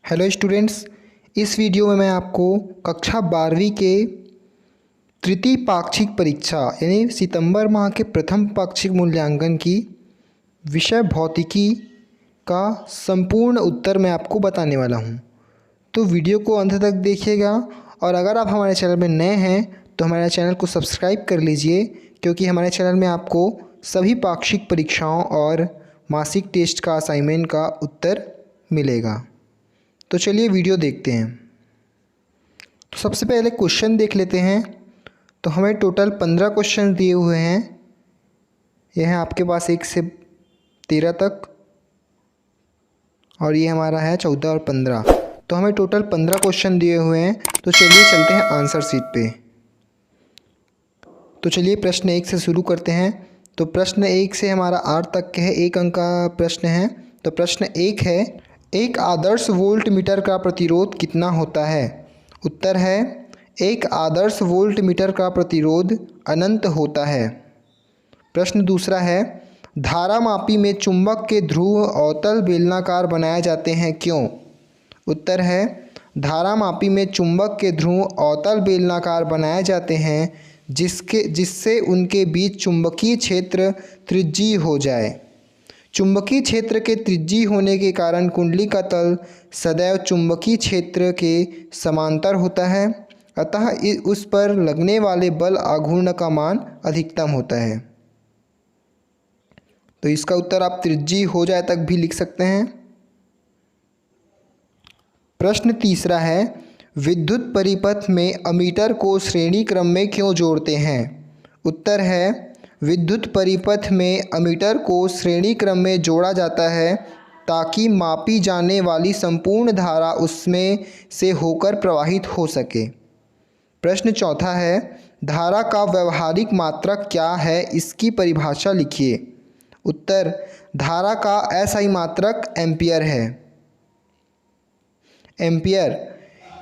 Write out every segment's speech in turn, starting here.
Hello students, इस video में मैं आपको कक्षा 12वीं के तृतीय पाक्षिक परीक्षा यानी सितंबर माह के प्रथम पाक्षिक मूल्यांकन की विषय भौतिकी का संपूर्ण उत्तर मैं आपको बताने वाला हूं। तो वीडियो को अंत तक देखिएगा और अगर आप हमारे चैनल में नए हैं तो हमारे चैनल को सब्सक्राइब कर लीजिए, क्योंकि हमारे चैनल में आपको सभी पाक्षिक परीक्षाओं और मासिक टेस्ट का असाइनमेंट का उत्तर मिलेगा। तो चलिए वीडियो देखते हैं। तो सबसे पहले क्वेश्चन देख लेते हैं। तो हमें टोटल 15 क्वेश्चन दिए हुए हैं। यह है आपके पास 1 से 13 तक और ये हमारा है 14 और 15। तो हमें टोटल 15 क्वेश्चन दिए हुए हैं। तो चलिए चलते हैं आंसर शीट पे। तो चलिए प्रश्न 1 से शुरू करते हैं। तो प्रश्न 1 से हमारा 8 तक के है, 1 अंक का प्रश्न है। तो प्रश्न 1 है, एक आदर्श वोल्ट मीटर का प्रतिरोध कितना होता है? उत्तर है, एक आदर्श वोल्ट मीटर का प्रतिरोध अनंत होता है। प्रश्न दूसरा है, धारामापी में चुंबक के ध्रुव अवतल बेलनाकार बनाए जाते हैं, क्यों? उत्तर है, धारामापी में चुंबक के ध्रुव अवतल बेलनाकार बनाए जाते हैं जिससे उनके बीच चुंबकीय क्षेत्र त्रिज्यीय हो जाए। चुंबकीय क्षेत्र के त्रिज्यीय होने के कारण कुंडली का तल सदैव चुंबकीय क्षेत्र के समांतर होता है, अतः उस पर लगने वाले बल आघूर्ण का मान अधिकतम होता है। तो इसका उत्तर आप त्रिज्यीय हो जाए तक भी लिख सकते हैं। प्रश्न तीसरा है, विद्युत परिपथ में अमीटर को श्रेणी क्रम में क्यों जोड़ते हैं? उत्तर है, विद्युत परिपथ में अमीटर को श्रेणी क्रम में जोड़ा जाता है ताकि मापी जाने वाली संपूर्ण धारा उसमें से होकर प्रवाहित हो सके। प्रश्न चौथा है, धारा का व्यवहारिक मात्रक क्या है, इसकी परिभाषा लिखिए। उत्तर, धारा का एसआई मात्रक एम्पियर है। एम्पियर,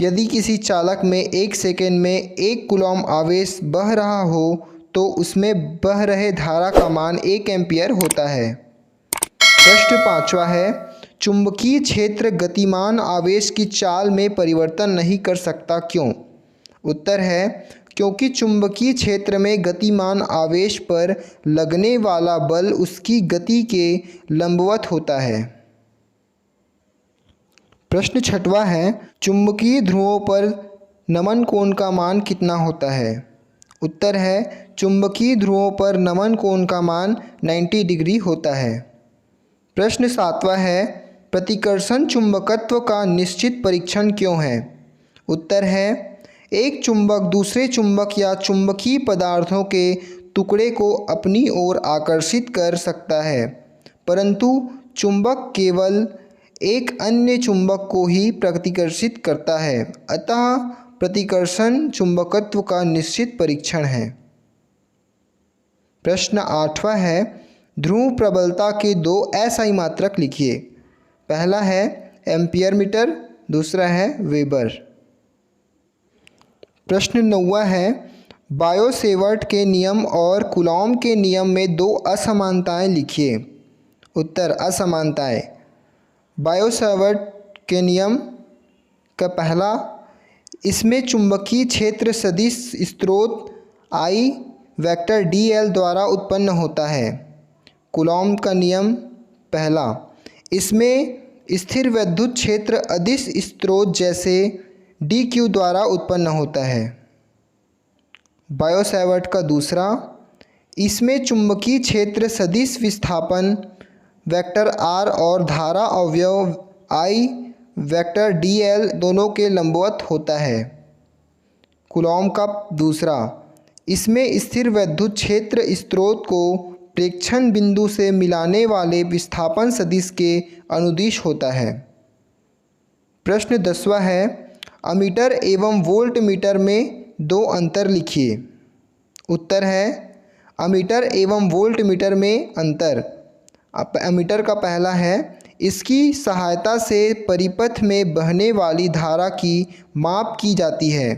यदि किसी चालक में 1 सेकेंड में 1 कूलॉम आवेश बह रहा हो तो उसमें बह रहे धारा का मान 1 एम्पियर होता है। प्रश्न पांचवा है, चुंबकीय क्षेत्र गतिमान आवेश की चाल में परिवर्तन नहीं कर सकता, क्यों? उत्तर है, क्योंकि चुंबकीय क्षेत्र में गतिमान आवेश पर लगने वाला बल उसकी गति के लंबवत होता है। प्रश्न छठवां है, चुंबकीय ध्रुवों पर नमन कोण का मान कितना होता है? उत्तर है, चुंबकीय ध्रुवों पर नमन कोण का मान 90 डिग्री होता है। प्रश्न सातवां है, प्रतिकर्षण चुंबकत्व का निश्चित परीक्षण क्यों है? उत्तर है, एक चुंबक दूसरे चुंबक या चुंबकीय पदार्थों के टुकड़े को अपनी ओर आकर्षित कर सकता है, परंतु चुंबक केवल एक अन्य चुंबक को ही प्रतिकर्षित करता है, अतः प्रतिकर्षण चुंबकत्व का निश्चित परीक्षण है। प्रश्न आठवां है, ध्रुव प्रबलता के 2 एसआई मात्रक लिखिए। पहला है एम्पियर मीटर, दूसरा है वेबर। प्रश्न नौवां है, बायो-सेवर्ट के नियम और कूलॉम के नियम में 2 असमानताएं लिखिए। उत्तर, असमानताएं, बायो-सेवर्ट के नियम का पहला, इसमें चुंबकीय क्षेत्र सदिश स्रोत I वेक्टर dl द्वारा उत्पन्न होता है। कूलॉम का नियम पहला, इसमें स्थिर विद्युत क्षेत्र अदिश स्रोत जैसे dq द्वारा उत्पन्न होता है। बायो-सेवर्ट का दूसरा, इसमें चुंबकीय क्षेत्र सदिश विस्थापन वेक्टर r और धारा अवयव I वेक्टर dl दोनों के लंबवत होता है। कूलॉम का दूसरा, इसमें स्थिर विद्युत क्षेत्र स्रोत को प्रेक्षण बिंदु से मिलाने वाले विस्थापन सदिश के अनुदिश होता है। प्रश्न 10वां है, अमीटर एवं वोल्ट मीटर में 2 अंतर लिखिए। उत्तर है, अमीटर एवं वोल्ट मीटर में अंतर। अमीटर का पहला है, इसकी सहायता से परिपथ में बहने वाली धारा की माप की जाती है।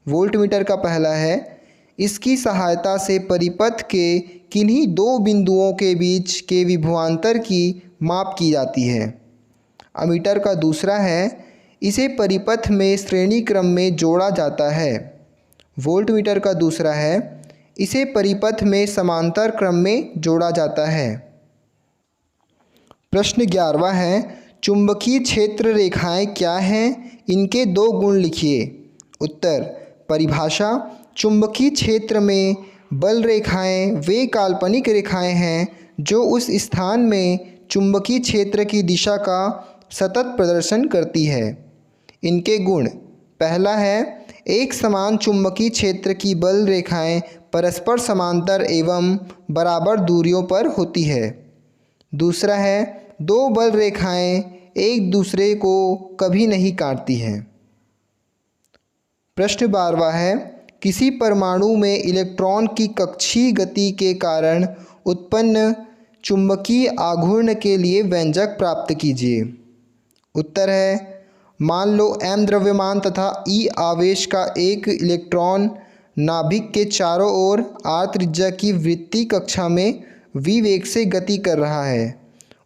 वोल्ट मीटर का पहला है, इसकी सहायता से परिपथ के किन्हीं 2 बिंदुओं के बीच के विभवांतर की माप की जाती है। अमीटर का दूसरा है, इसे परिपथ में श्रेणी क्रम में जोड़ा जाता है। वोल्टमीटर का दूसरा है, इसे परिपथ में समांतर क्रम में जोड़ा जाता है। प्रश्न 11वां है, चुंबकीय क्षेत्र रेखाएं क्या हैं, इनके दो गुण लिखिए। उत्तर, परिभाषा, चुंबकीय क्षेत्र में बल रेखाएं वे काल्पनिक रेखाएं हैं जो उस स्थान में चुंबकीय क्षेत्र की दिशा का सतत प्रदर्शन करती है। इनके गुण, पहला है, एक समान चुंबकीय क्षेत्र की बल रेखाएं परस्पर समांतर एवं बराबर दूरियों पर होती है। दूसरा है, दो बल रेखाएं एक दूसरे को कभी नहीं काटती हैं। प्रश्न 12वां है, किसी परमाणु में इलेक्ट्रॉन की कक्षीय गति के कारण उत्पन्न चुंबकीय आघूर्ण के लिए व्यंजक प्राप्त कीजिए। उत्तर है, मान लो m द्रव्यमान तथा e आवेश का एक इलेक्ट्रॉन नाभिक के चारों ओर r त्रिज्या की वृत्तीय कक्षा में v वेग से गति कर रहा है।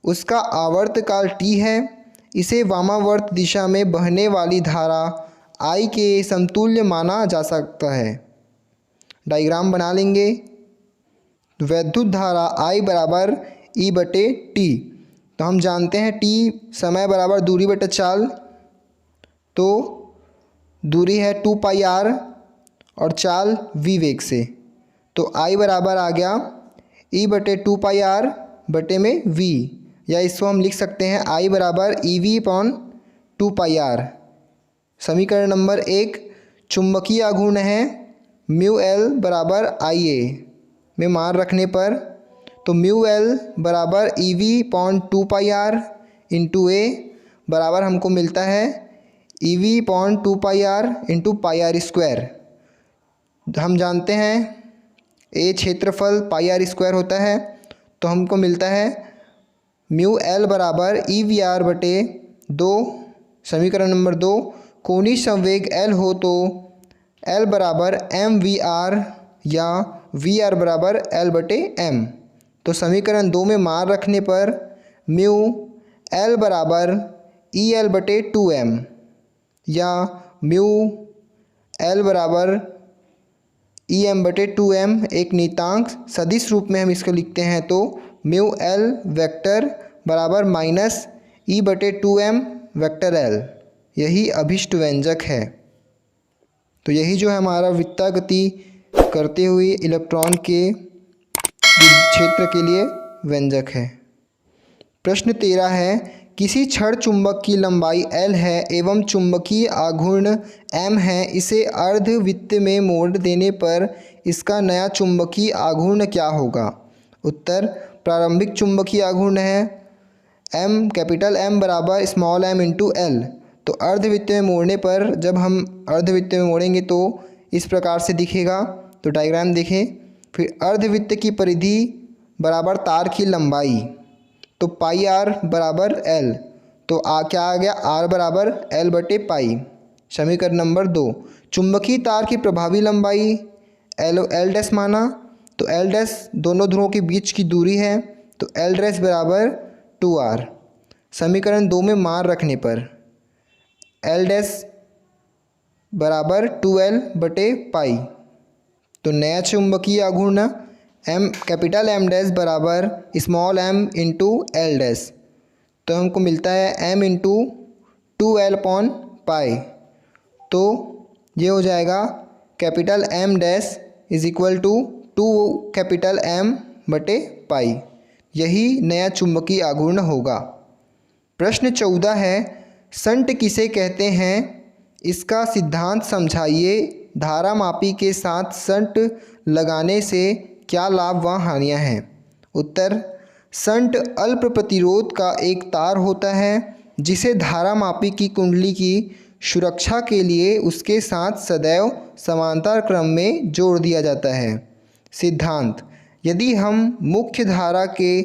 उसका आवर्तकाल t है। इसे वामावर्त दिशा में बहने वाली धारा I के समतुल्य माना जा सकता है। डायग्राम बना लेंगे। वैद्युत धारा I बराबर E बटे T। तो हम जानते हैं T समय बराबर दूरी बटे चाल, तो दूरी है 2 पाई r और चाल v वेग से। तो I बराबर आ गया E बटे 2 पाई r बटे में v, या इसको हम लिख सकते हैं I बराबर EV अपॉन 2 पाई r। समीकरण नंबर 1, चुंबकीय आघूर्ण है म्यू एल बराबर IA में मान रखने पर, तो म्यू एल बराबर EV upon 2 pi r into A बराबर हमको मिलता है EV अपॉन 2 पाई r into pi r square. हम जानते हैं A क्षेत्रफल पाई r स्क्वायर होता है, तो हमको मिलता है म्यू एल बराबर EVR बटे 2। समीकरण नंबर 2, कोणीय संवेग L हो तो L बराबर MVR या VR बराबर L बटे M। तो समीकरण 2 में मान रखने पर म्यू L बराबर EL बटे 2M या म्यू L बराबर EM बटे 2M एक नियतांक सदिश रूप में हम इसको लिखते हैं, तो म्यू L वेक्टर बराबर माइनस E बटे 2M वेक्टर L। यही अभिष्ट व्यंजक है। तो यही जो है हमारा वृत्तागति करते हुए इलेक्ट्रॉन के क्षेत्र के लिए व्यंजक है। प्रश्न 13 है, किसी छड़ चुंबक की लंबाई L है एवं चुंबकीय आघूर्ण M है, इसे अर्धवृत्त में मोड़ देने पर इसका नया चुंबकीय आघूर्ण क्या होगा। उत्तर, प्रारंभिक चुंबकीय आघूर्ण है M कैपिटल M बराबर स्मॉल m इंटू L। तो अर्धवृत्त में मोड़ने पर, जब हम अर्धवृत्त में मोड़ेंगे तो इस प्रकार से दिखेगा। तो डायग्राम देखें। फिर अर्धवृत्त की परिधि बराबर तार की लंबाई, तो पाई r बराबर L। तो क्या आ गया, r बराबर L बटे पाई। समीकरण नंबर 2, चुंबकीय तार की प्रभावी लंबाई L डैश माना, तो L डैश दोनों ध्रुवों के बीच की दूरी है, तो L डैश बराबर 2r। समीकरण 2 में मान रखने पर L डैश बराबर 2L बटे पाई। तो नया चुंबकीय आघूर्ण M कैपिटल M डैश बराबर small m into L dash, तो हमको मिलता है m into 2L upon pi. तो ये हो जाएगा capital M dash is equal to 2 capital M बटे पाई। यही नया चुंबकीय आघूर्ण होगा। प्रश्न 14 है, शंट किसे कहते हैं, इसका सिद्धांत समझाइए। धारामापी के साथ शंट लगाने से क्या लाभ व हानियाँ हैं। उत्तर, शंट अल्प प्रतिरोध का एक तार होता है जिसे धारामापी की कुंडली की सुरक्षा के लिए उसके साथ सदैव समांतर क्रम में जोड़ दिया जाता है। सिद्धांत, यदि हम मुख्य धारा के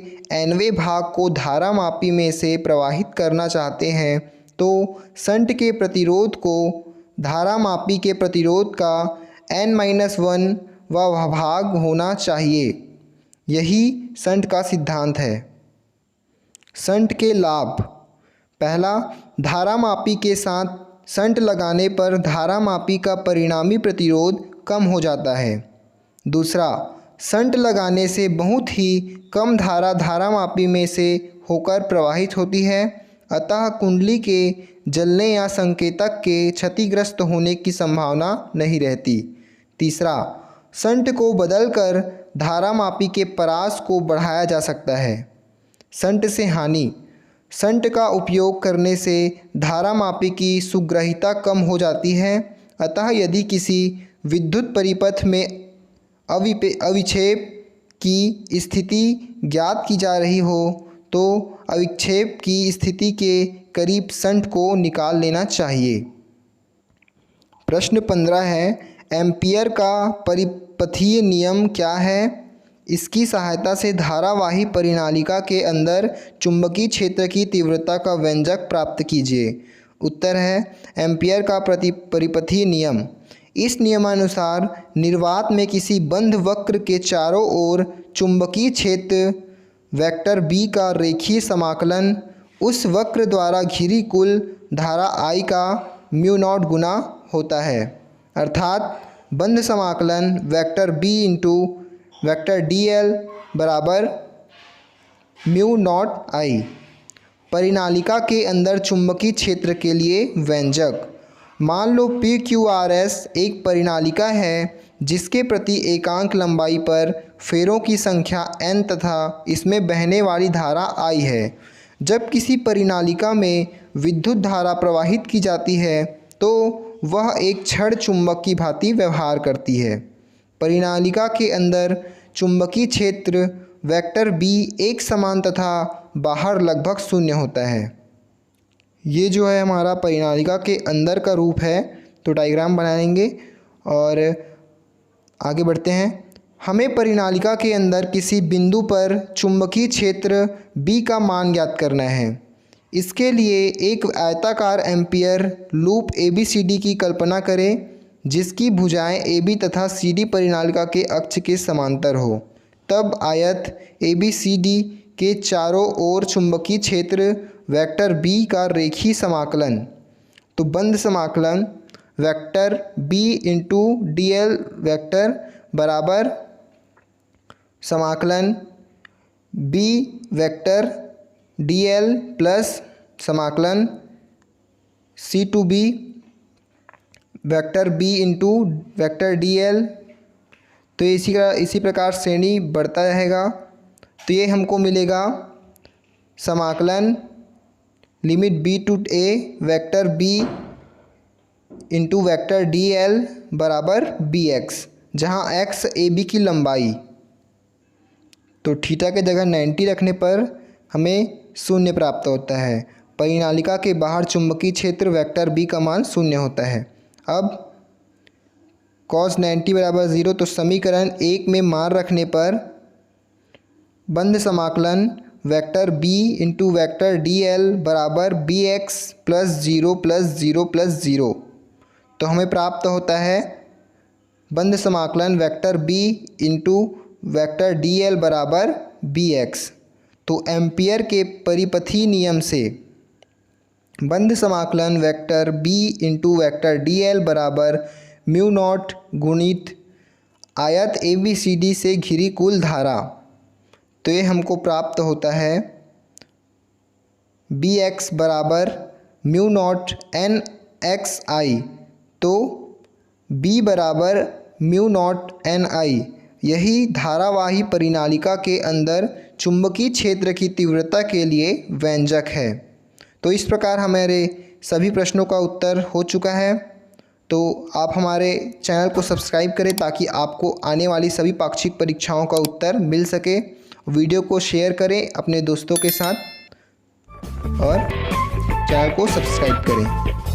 nवें भाग को धारामापी में से प्रवाहित करना चाहते हैं तो शंट के प्रतिरोध को धारामापी के प्रतिरोध का n-1 वा भाग होना चाहिए। यही शंट का सिद्धांत है। शंट के लाभ, पहला, धारामापी के साथ शंट लगाने पर धारामापी का परिणामी प्रतिरोध कम हो जाता है। दूसरा, शंट लगाने से बहुत ही कम धारा धारामापी में से होकर प्रवाहित होती है, अतः कुंडली के जलने या संकेतक के क्षतिग्रस्त होने की संभावना नहीं रहती। तीसरा, शंट को बदलकर धारामापी के परास को बढ़ाया जा सकता है। शंट से हानि: शंट का उपयोग करने से धारामापी की सुग्रहिता कम हो जाती है, अतः यदि किसी विद्युत परिपथ में अविक्षेप की स्थिति ज्ञात की जा रही हो तो अविक्षेप की स्थिति के करीब शंट को निकाल लेना चाहिए। प्रश्न 15 है, एम्पियर का परिपथीय नियम क्या है? इसकी सहायता से धारावाही परिनालिका के अंदर चुंबकीय क्षेत्र की तीव्रता का व्यंजक प्राप्त कीजिए। उत्तर है एम्पियर का परिपथीय नियम। इस नियमानुसार निर्वात में किसी बंध वक्र के चारों ओर चुंबकीय क्षेत्र वेक्टर बी का रेखीय समाकलन उस वक्र द्वारा घिरी कुल धारा I का म्यू नॉट गुना होता है, अर्थात बंध समाकलन vector B into vector dl बराबर म्यू नॉट I। परिनालिका के अंदर चुंबकीय क्षेत्र के लिए व्यंजक: मान लो PQRS एक परिनालिका है जिसके प्रति एकांक लंबाई पर फेरों की संख्या n तथा इसमें बहने वाली धारा I है। जब किसी परिनालिका में विद्युत धारा प्रवाहित की जाती है तो वह एक क्षण चुंबक की भांति व्यवहार करती है। परिनालिका के अंदर चुंबकीय क्षेत्र वेक्टर B एक समान तथा बाहर लगभग शून्य होता है। ये जो है हमारा परिनालिका के अंदर का रूप है, तो डायग्राम बनाएंगे और आगे बढ़ते हैं। हमें परिनालिका के अंदर किसी बिंदु पर चुंबकीय क्षेत्र B का मान ज्ञात करना है। इसके लिए एक आयताकार एम्पियर लूप ABCD की कल्पना करें जिसकी भुजाएं AB तथा CD परिनालिका के अक्ष के समांतर हो। तब आयत ABCD के चारों ओर चुंबकीय क्षेत्र वेक्टर B का रेखीय समाकलन, तो बंध समाकलन vector B into dl vector बराबर समाकलन B वेक्टर dl प्लस समाकलन C to B vector B into vector dl। तो इसी प्रकार श्रेणी बढ़ता रहेगा। तो ये हमको मिलेगा समाकलन limit B to A vector B into vector dl बराबर bx, जहाँ x AB की लंबाई, तो थीटा के जगह 90 रखने पर हमें शून्य प्राप्त होता है। परिनालिका के बाहर चुंबकीय क्षेत्र वेक्टर B का मान शून्य होता है। अब cos 90 बराबर 0, तो समीकरण 1 में मान रखने पर बंध समाकलन vector B into vector dl बराबर bx प्लस 0 प्लस 0 प्लस 0, तो हमें प्राप्त होता है बंध समाकलन vector B into vector dl बराबर bx। तो एम्पियर के परिपथीय नियम से बंध समाकलन vector B into vector dl बराबर म्यू नॉट गुणित आयत ABCD से घिरी कुल धारा, तो ये हमको प्राप्त होता है bx बराबर म्यू नॉट nxi। तो B बराबर म्यू नॉट ni यही धारावाही परिनालिका के अंदर चुंबकीय क्षेत्र की तीव्रता के लिए व्यंजक है। तो इस प्रकार हमारे सभी प्रश्नों का उत्तर हो चुका है। तो आप हमारे चैनल को सब्सक्राइब करें ताकि आपको आने वाली सभी पाक्षिक परीक्षाओं का उत्तर मिल सके। वीडियो को शेयर करें अपने दोस्तों के साथ और चैनल को सब्सक्राइब करें।